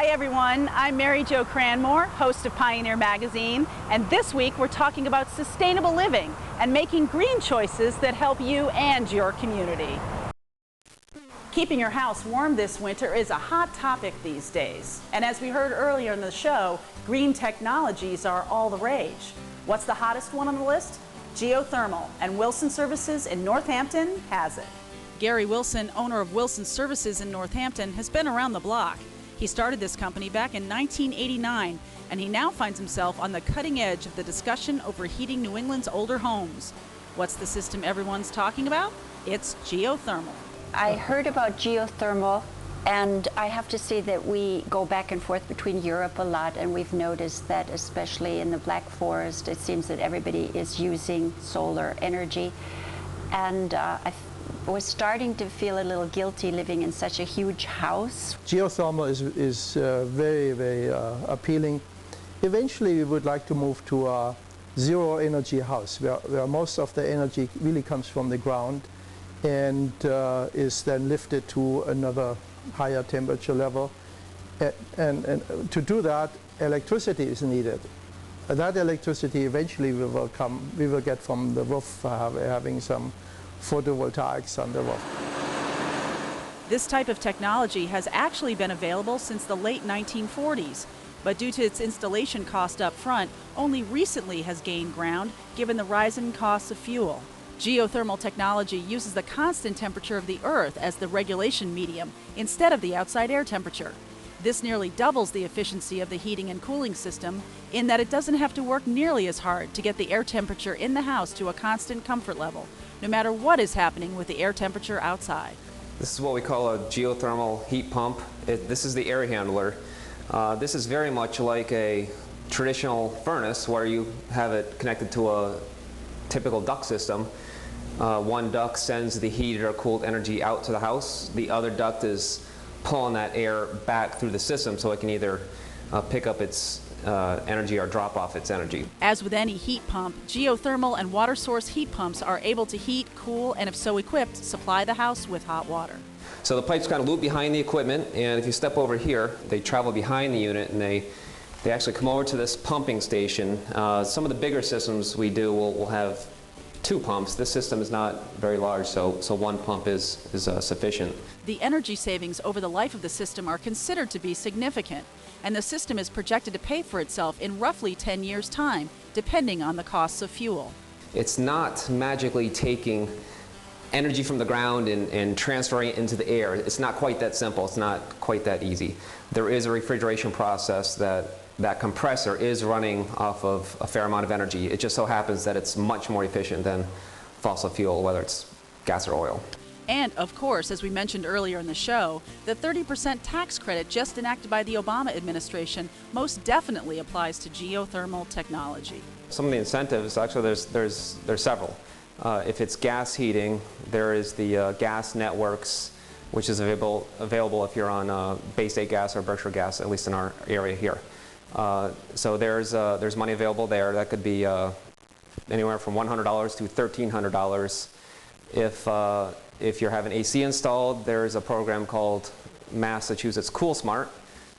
Hi everyone, I'm Mary Jo Cranmore, host of Pioneer Magazine, and this week we're talking about sustainable living and making green choices that help you and your community. Keeping your house warm this winter is a hot topic these days, and as we heard earlier in the show, green technologies are all the rage. What's the hottest one on the list? Geothermal, and Wilson Services in Northampton has it. Gary Wilson, owner of Wilson Services in Northampton, has been around the block. He started this company back in 1989, and he now finds himself on the cutting edge of the discussion over heating New England's older homes. What's the system everyone's talking about? It's geothermal. I heard about geothermal, and I have to say that we go back and forth between Europe a lot, and we've noticed that especially in the Black Forest, it seems that everybody is using solar energy. And I was starting to feel a little guilty living in such a huge house. Geothermal is very, very appealing. Eventually we would like to move to a zero energy house where most of the energy really comes from the ground and is then lifted to another higher temperature level. And to do that, electricity is needed. That electricity eventually we will get from the roof, having some photovoltaics on the roof. This type of technology has actually been available since the late 1940s, but due to its installation cost up front, only recently has gained ground given the rise in costs of fuel. Geothermal technology uses the constant temperature of the earth as the regulation medium instead of the outside air temperature. This nearly doubles the efficiency of the heating and cooling system in that it doesn't have to work nearly as hard to get the air temperature in the house to a constant comfort level, no matter what is happening with the air temperature outside. This is what we call a geothermal heat pump. This is the air handler. This is very much like a traditional furnace where you have it connected to a typical duct system. One duct sends the heated or cooled energy out to the house. The other duct is pulling that air back through the system so it can either pick up its energy or drop off its energy. As with any heat pump, geothermal and water source heat pumps are able to heat, cool, and if so equipped, supply the house with hot water. So the pipes kind of loop behind the equipment, and if you step over here, they travel behind the unit and they actually come over to this pumping station. Some of the bigger systems we do will have two pumps. This system is not very large, so one pump is sufficient. The energy savings over the life of the system are considered to be significant, and the system is projected to pay for itself in roughly 10 years' time, depending on the costs of fuel. It's not magically taking energy from the ground and transferring it into the air. It's not quite that simple. It's not quite that easy. There is a refrigeration process that compressor is running off of a fair amount of energy. It just so happens that it's much more efficient than fossil fuel, whether it's gas or oil. And of course, as we mentioned earlier in the show, the 30% tax credit just enacted by the Obama administration most definitely applies to geothermal technology. Some of the incentives, actually there's several. If it's gas heating, there is the gas networks, which is available if you're on Bay State Gas or Berkshire Gas, at least in our area here. So there's money available there. That could be anywhere from $100 to $1,300. If you're having AC installed, there's a program called Massachusetts Cool Smart.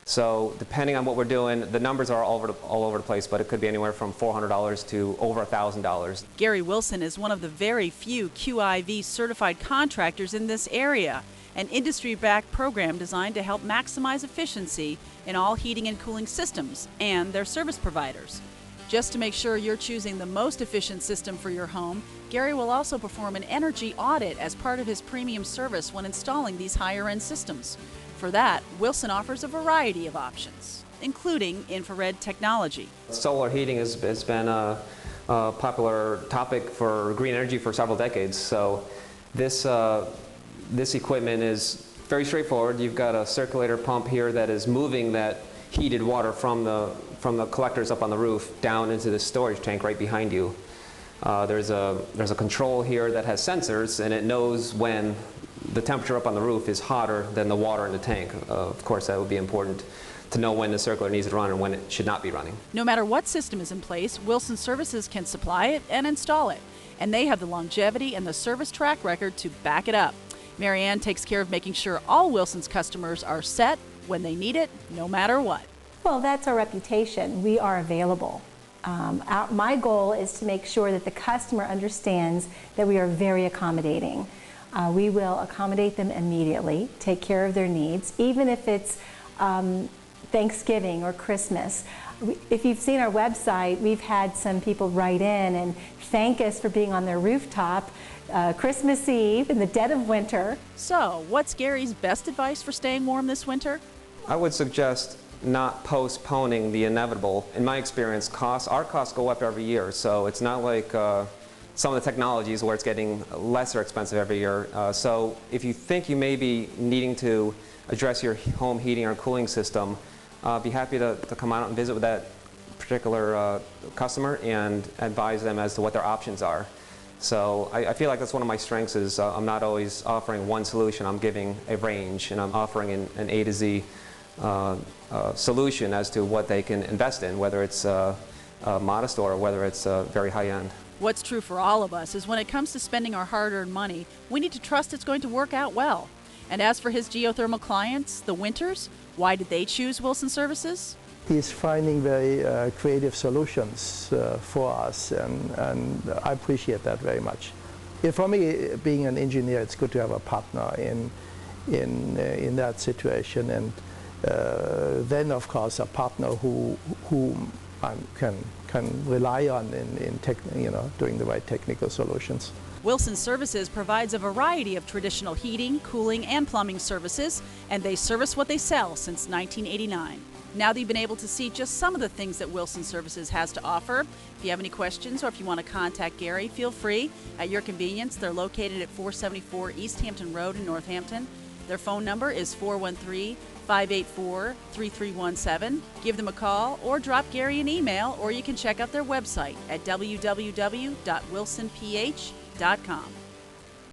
So depending on what we're doing, the numbers are all over the place, but it could be anywhere from $400 to over $1,000. Gary Wilson is one of the very few QIV certified contractors in this area, an industry-backed program designed to help maximize efficiency in all heating and cooling systems and their service providers. Just to make sure you're choosing the most efficient system for your home, Gary will also perform an energy audit as part of his premium service when installing these higher-end systems. For that, Wilson offers a variety of options, including infrared technology. Solar heating has been a popular topic for green energy for several decades. So this equipment is very straightforward. You've got a circulator pump here that is moving that heated water from the collectors up on the roof down into the storage tank right behind you. There's a control here that has sensors, and it knows when the temperature up on the roof is hotter than the water in the tank. Of course, that would be important to know when the circulator needs to run and when it should not be running. No matter what system is in place, Wilson Services can supply it and install it, and they have the longevity and the service track record to back it up. Mary Ann takes care of making sure all Wilson's customers are set, when they need it, no matter what. Well, that's our reputation. We are available. My goal is to make sure that the customer understands that we are very accommodating. We will accommodate them immediately, take care of their needs, even if it's Thanksgiving or Christmas. If you've seen our website, we've had some people write in and thank us for being on their rooftop Christmas Eve in the dead of winter. So, what's Gary's best advice for staying warm this winter? I would suggest not postponing the inevitable. In my experience, our costs go up every year, so it's not like some of the technologies where it's getting lesser expensive every year. So if you think you may be needing to address your home heating or cooling system, be happy to come out and visit with that particular customer and advise them as to what their options are. So I feel like that's one of my strengths is I'm not always offering one solution, I'm giving a range and I'm offering an A to Z solution as to what they can invest in, whether it's modest or whether it's very high-end. What's true for all of us is when it comes to spending our hard-earned money, we need to trust it's going to work out well. And as for his geothermal clients, the Winters, why did they choose Wilson Services? He's finding very creative solutions for us, and I appreciate that very much. For me, being an engineer, it's good to have a partner in that situation, and then, of course, a partner whom I can rely on in doing the right technical solutions. Wilson Services provides a variety of traditional heating, cooling, and plumbing services, and they service what they sell since 1989. Now that you've been able to see just some of the things that Wilson Services has to offer, if you have any questions or if you want to contact Gary, feel free at your convenience. They're located at 474 East Hampton Road in Northampton. Their phone number is 413-584-3317. Give them a call or drop Gary an email, or you can check out their website at www.wilsonph.com.